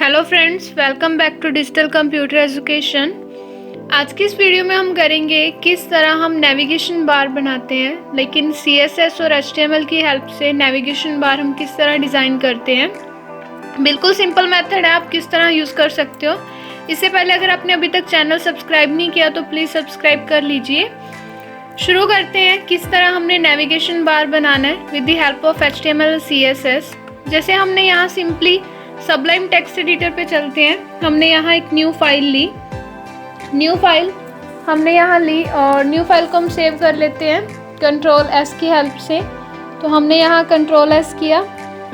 Hello friends, welcome back to digital computer education. आज की इस वीडियो में हम करेंगे किस तरह हम नेविगेशन बार बनाते हैं, लेकिन CSS और HTML की हेल्प से नेविगेशन बार हम किस तरह डिज़ाइन करते हैं। बिल्कुल सिंपल मेथड है, आप किस तरह यूज़ कर सकते हो। इससे पहले अगर आपने अभी तक चैनल सब्सक्राइब नहीं किया तो प्लीज़ सब्सक्राइब कर लीजिए। शुरू करते हैं किस तरह हमने नेविगेशन बार बनाना है with the help of HTML और CSS। जैसे हमने यहाँ सिंपली सबलाइम टेक्स्ट एडिटर पे चलते हैं। हमने यहाँ एक न्यू फाइल ली, न्यू फाइल हमने यहाँ ली और न्यू फाइल को हम सेव कर लेते हैं Ctrl+S की हेल्प से। तो हमने यहाँ Ctrl+S किया,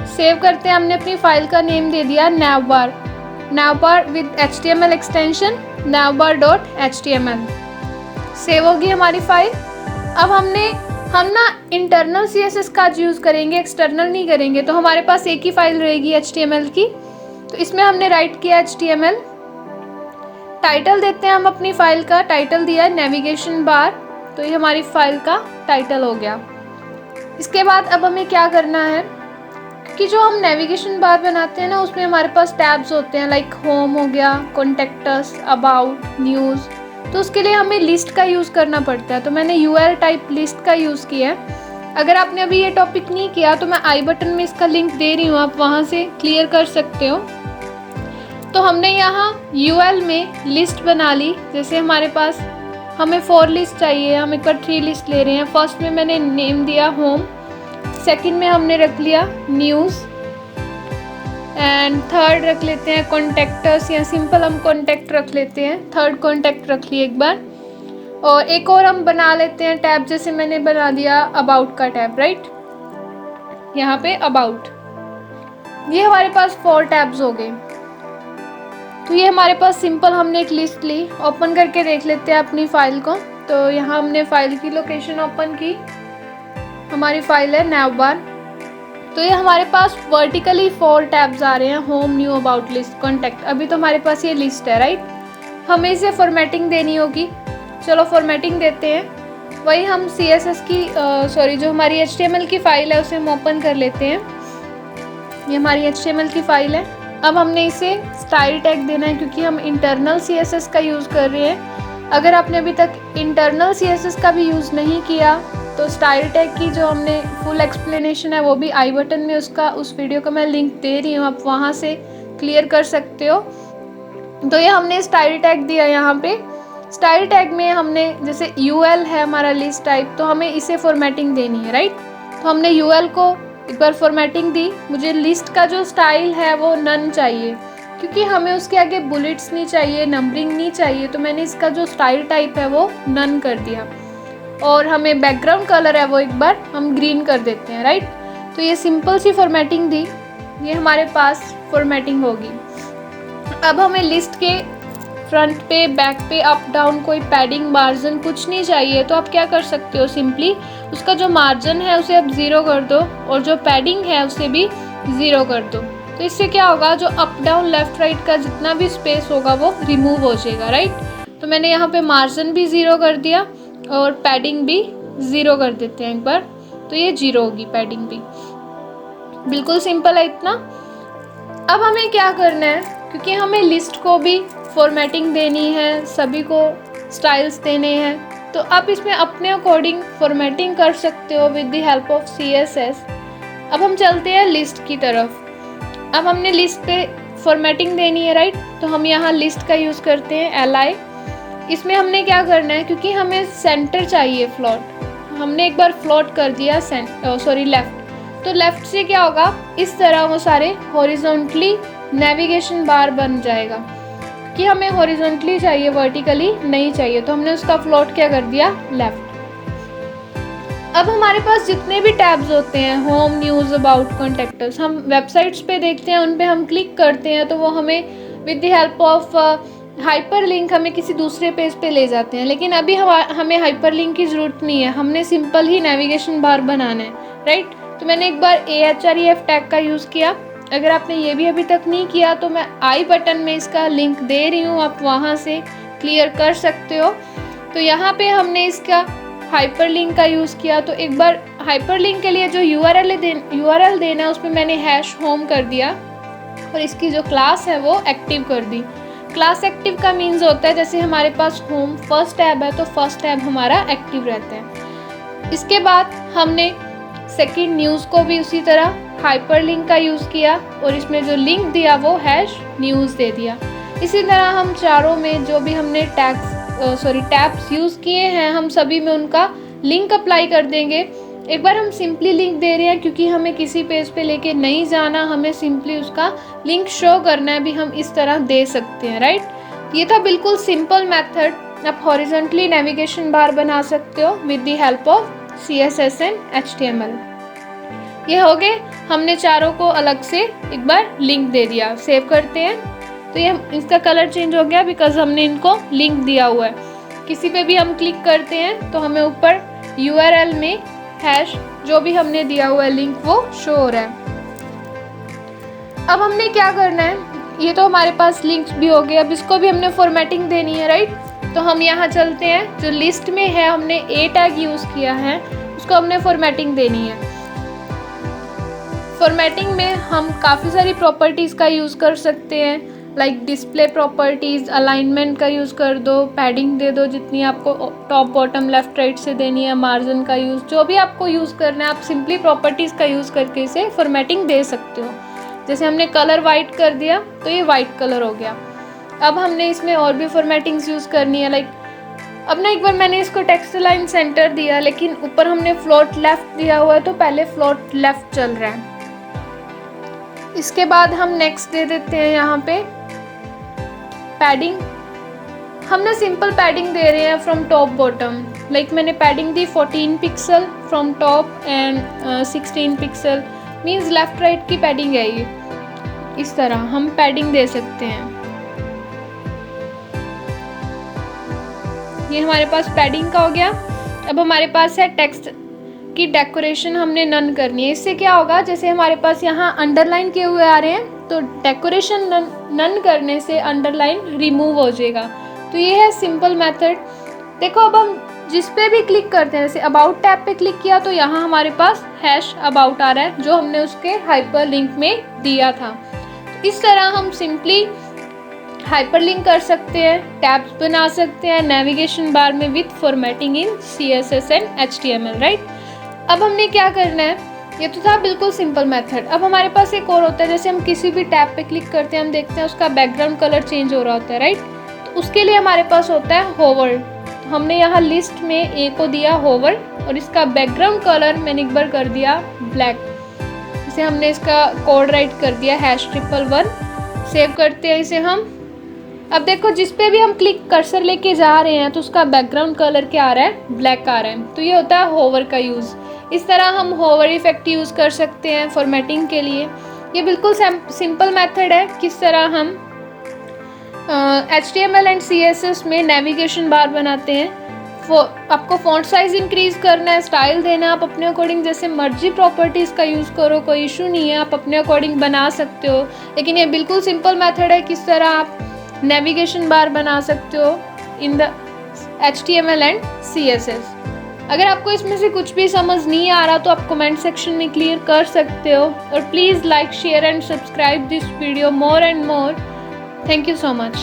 सेव करते हैं। हमने अपनी फाइल का नेम दे दिया navbar with HTML extension navbar.html। Save होगी हमारी फाइल। अब हम ना इंटरनल CSS का यूज़ करेंगे, एक्सटर्नल नहीं करेंगे। तो हमारे पास एक ही फाइल रहेगी HTML की। तो इसमें हमने राइट किया HTML, टाइटल देते हैं हम अपनी फाइल का। टाइटल दिया है नेविगेशन बार, तो ये हमारी फाइल का टाइटल हो गया। इसके बाद अब हमें क्या करना है कि जो हम नेविगेशन बार बनाते हैं ना, उसमें हमारे पास टैब्स होते हैं, लाइक होम हो गया, कॉन्टेक्ट अस, अबाउट, न्यूज़। तो उसके लिए हमें लिस्ट का यूज़ करना पड़ता है। तो मैंने URL टाइप लिस्ट का यूज़ किया है। अगर आपने अभी ये टॉपिक नहीं किया तो मैं आई बटन में इसका लिंक दे रही हूँ, आप वहाँ से क्लियर कर सकते हो। तो हमने यहाँ UL में लिस्ट बना ली। जैसे हमारे पास हमें 4 लिस्ट चाहिए, हम एक बार 3 लिस्ट ले रहे हैं। फर्स्ट में मैंने नेम दिया होम, सेकंड में हमने रख लिया न्यूज़, एंड थर्ड रख लेते हैं कॉन्टेक्टर्स, या सिंपल हम कॉन्टेक्ट रख लेते हैं। थर्ड कॉन्टेक्ट रख लिए एक बार। और एक और हम बना लेते हैं टैब, जैसे मैंने बना दिया अबाउट का टैब, राइट, यहाँ पे अबाउट। ये हमारे पास 4 टैब्स हो गए। तो ये हमारे पास सिंपल हमने एक लिस्ट ली। ओपन करके देख लेते हैं अपनी फाइल को। तो यहाँ हमने फाइल की लोकेशन ओपन की, हमारी फाइल है navbar। तो ये हमारे पास वर्टिकली 4 टैब्स आ रहे हैं, home, new, about, list, contact. अभी तो हमारे पास ये लिस्ट है, राइट। हमें इसे फॉर्मेटिंग देनी होगी। चलो फॉर्मेटिंग देते हैं। वही हम CSS की जो हमारी HTML की फ़ाइल है उसे हम ओपन कर लेते हैं। ये हमारी HTML की फ़ाइल है। अब हमने इसे स्टाइल टैग देना है, क्योंकि हम इंटरनल CSS का यूज़ कर रहे हैं। अगर आपने अभी तक इंटरनल CSS का भी यूज़ नहीं किया तो स्टाइल टैग की जो हमने फुल एक्सप्लेनेशन है वो भी आई बटन में उस वीडियो का मैं लिंक दे रही हूँ, आप वहाँ से क्लियर कर सकते हो। तो ये हमने स्टाइल टैग दिया। यहाँ पे स्टाइल टैग में हमने जैसे UL है हमारा लिस्ट टाइप, तो हमें इसे फॉर्मेटिंग देनी है, राइट। तो हमने UL को एक बार फॉर्मेटिंग दी। मुझे लिस्ट का जो स्टाइल है वो नन चाहिए, क्योंकि हमें उसके आगे बुलेट्स नहीं चाहिए, नंबरिंग नहीं चाहिए। तो मैंने इसका जो स्टाइल टाइप है वो नन कर दिया। और हमें बैकग्राउंड कलर है वो एक बार हम ग्रीन कर देते हैं, राइट। तो ये सिंपल सी फॉर्मेटिंग दी, ये हमारे पास फॉर्मेटिंग होगी। अब हमें लिस्ट के फ्रंट पे, बैक पे, अप डाउन कोई पैडिंग, मार्जिन कुछ नहीं चाहिए। तो आप क्या कर सकते हो, सिंपली उसका जो मार्जिन है उसे आप 0 कर दो और जो पैडिंग है उसे भी 0 कर दो। तो इससे क्या होगा, जो अप डाउन लेफ्ट राइट का जितना भी स्पेस होगा वो रिमूव हो जाएगा, राइट। तो मैंने यहाँ पे मार्जिन भी 0 कर दिया और पैडिंग भी 0 कर देते हैं एक बार। तो ये 0 होगी पैडिंग भी। बिल्कुल सिंपल है इतना। अब हमें क्या करना है, क्योंकि हमें लिस्ट को भी फॉर्मेटिंग देनी है, सभी को स्टाइल्स देने हैं, तो आप इसमें अपने अकॉर्डिंग फॉर्मेटिंग कर सकते हो with the help of CSS। अब हम चलते हैं लिस्ट की तरफ। अब हमने लिस्ट पे फॉर्मेटिंग देनी है, राइट। तो हम यहाँ लिस्ट का यूज़ करते हैं LI। इसमें हमने क्या करना है, क्योंकि हमें सेंटर चाहिए फ्लोट, हमने एक बार फ्लोट कर दिया लेफ़्ट। तो लेफ़्ट से क्या होगा, इस तरह वो सारे हॉरिजॉन्टली नेविगेशन बार बन जाएगा, कि हमें हॉरिजॉन्टली चाहिए, वर्टिकली नहीं चाहिए। तो हमने उसका फ्लोट क्या कर दिया, लेफ़्ट। अब हमारे पास जितने भी टैब्स होते हैं, होम, न्यूज़, अबाउट, कॉन्टेक्टर्स, हम वेबसाइट्स पे देखते हैं, उन पे हम क्लिक करते हैं तो वो हमें with the help of hyper link हमें किसी दूसरे पेज पे ले जाते हैं। लेकिन अभी हमें हाइपर लिंक की ज़रूरत नहीं है, हमने सिंपल ही नेविगेशन बार बनाना है, राइट। तो मैंने एक बार AHREF टैग का यूज़ किया। अगर आपने ये भी अभी तक नहीं किया तो मैं आई बटन में इसका लिंक दे रही हूँ, आप वहाँ से क्लियर कर सकते हो। तो यहाँ पे हमने इसका हाइपरलिंक का यूज़ किया। तो एक बार हाइपरलिंक के लिए जो URL देना है उसमें मैंने #home कर दिया। और इसकी जो क्लास है वो एक्टिव कर दी। क्लास एक्टिव का मीन्स होता है जैसे हमारे पास होम फर्स्ट टैब है तो फर्स्ट टैब हमारा एक्टिव रहता है। इसके बाद हमने सेकंड न्यूज़ को भी उसी तरह हाइपरलिंक का यूज़ किया और इसमें जो लिंक दिया वो #न्यूज़ दे दिया। इसी तरह हम चारों में जो भी हमने टैब्स यूज़ किए हैं हम सभी में उनका लिंक अप्लाई कर देंगे। एक बार हम सिंपली लिंक दे रहे हैं क्योंकि हमें किसी पेज पे लेके नहीं जाना, हमें सिंपली उसका लिंक शो करना है, भी हम इस तरह दे सकते हैं, राइट। ये था बिल्कुल सिंपल मेथड। आप हॉरिजॉन्टली नेविगेशन बार बना सकते हो with the help of CSS and HTML। ये हो गए, हमने चारों को अलग से एक बार लिंक दे दिया। सेव करते हैं तो ये इसका कलर चेंज हो गया बिकॉज हमने इनको लिंक दिया हुआ है। किसी पे भी हम क्लिक करते हैं तो हमें ऊपर URL में जो भी हमने दिया हुआ है लिंक वो शो हो रहा है। अब हमने क्या करना है, ये तो हमारे पास लिंक्स भी हो गए, अब इसको भी हमने फॉर्मेटिंग देनी है, राइट। तो हम यहाँ चलते हैं, जो लिस्ट में है हमने A टैग यूज़ किया है उसको हमने फॉर्मेटिंग देनी है। फॉर्मेटिंग में हम काफ़ी सारी प्रॉपर्टीज़ का यूज़ कर सकते हैं, लाइक डिस्प्ले प्रॉपर्टीज़, अलाइनमेंट का यूज़ कर दो, पैडिंग दे दो जितनी आपको टॉप बॉटम लेफ्ट राइट से देनी है, मार्जिन का यूज़, जो भी आपको यूज़ करना है आप सिंपली प्रॉपर्टीज़ का यूज़ करके इसे फॉर्मेटिंग दे सकते हो। जैसे हमने कलर वाइट कर दिया तो ये वाइट कलर हो गया। अब हमने इसमें और भी फॉर्मेटिंग्स यूज़ करनी है, लाइक अब ना एक बार मैंने इसको टेक्स्ट लाइन सेंटर दिया लेकिन ऊपर हमने फ्लोट लेफ्ट दिया हुआ है तो पहले फ्लोट लेफ्ट चल रहा है। इसके बाद हम नेक्स्ट दे देते हैं यहाँ पे पैडिंग। हमने सिंपल पैडिंग दे रहे हैं फ्रॉम टॉप बॉटम, लाइक मैंने padding the 14 pixel from top and 16 pixel, means left right की पैडिंग है ये। इस तरह हम पैडिंग दे सकते हैं। ये हमारे पास पैडिंग का हो गया। अब हमारे पास है टेक्स्ट की डेकोरेशन, हमने नन करनी है। इससे क्या होगा, जैसे हमारे पास यहाँ अंडरलाइन किए हुए आ रहे हैं तो डेकोरेशन नन करने से अंडरलाइन रिमूव हो जाएगा। तो ये है सिंपल मेथड। देखो अब हम जिस पे भी क्लिक करते हैं, जैसे अबाउट टैब पे क्लिक किया तो यहाँ हमारे पास #about आ रहा है जो हमने उसके हाइपर लिंक में दिया था। तो इस तरह हम सिंपली हाइपर लिंक कर सकते हैं, टैब्स बना सकते हैं नेविगेशन बार में with formatting in CSS and HTML, right. अब हमने क्या करना है, ये तो था बिल्कुल सिंपल मेथड। अब हमारे पास एक और होता है, जैसे हम किसी भी टैब पे क्लिक करते हैं हम देखते हैं उसका बैकग्राउंड कलर चेंज हो रहा होता है, राइट। तो उसके लिए हमारे पास होता है होवर। तो हमने यहाँ लिस्ट में A को दिया होवर और इसका बैकग्राउंड कलर मैंने एक बार कर दिया ब्लैक। इसे हमने इसका कोड राइट कर दिया #111। सेव करते हैं इसे हम। अब देखो जिस पे भी हम क्लिक कर्सर लेके जा रहे हैं तो उसका बैकग्राउंड कलर क्या आ रहा है, ब्लैक आ रहा है। तो ये होता है होवर का यूज़। इस तरह हम होवर इफेक्ट यूज़ कर सकते हैं फॉर्मेटिंग के लिए। ये बिल्कुल सिंपल मेथड है किस तरह हम HTML एंड CSS में नेविगेशन बार बनाते हैं। आपको फॉन्ट साइज इंक्रीज करना है, स्टाइल देना है, आप अपने अकॉर्डिंग जैसे मर्जी प्रॉपर्टीज़ का यूज़ करो, कोई इशू नहीं है, आप अपने अकॉर्डिंग बना सकते हो। लेकिन ये बिल्कुल सिंपल मेथड है किस तरह आप नेविगेशन बार बना सकते हो in the HTML and CSS। अगर आपको इसमें से कुछ भी समझ नहीं आ रहा तो आप कमेंट सेक्शन में क्लियर कर सकते हो। और please like share and subscribe this video more and more. Thank you so much.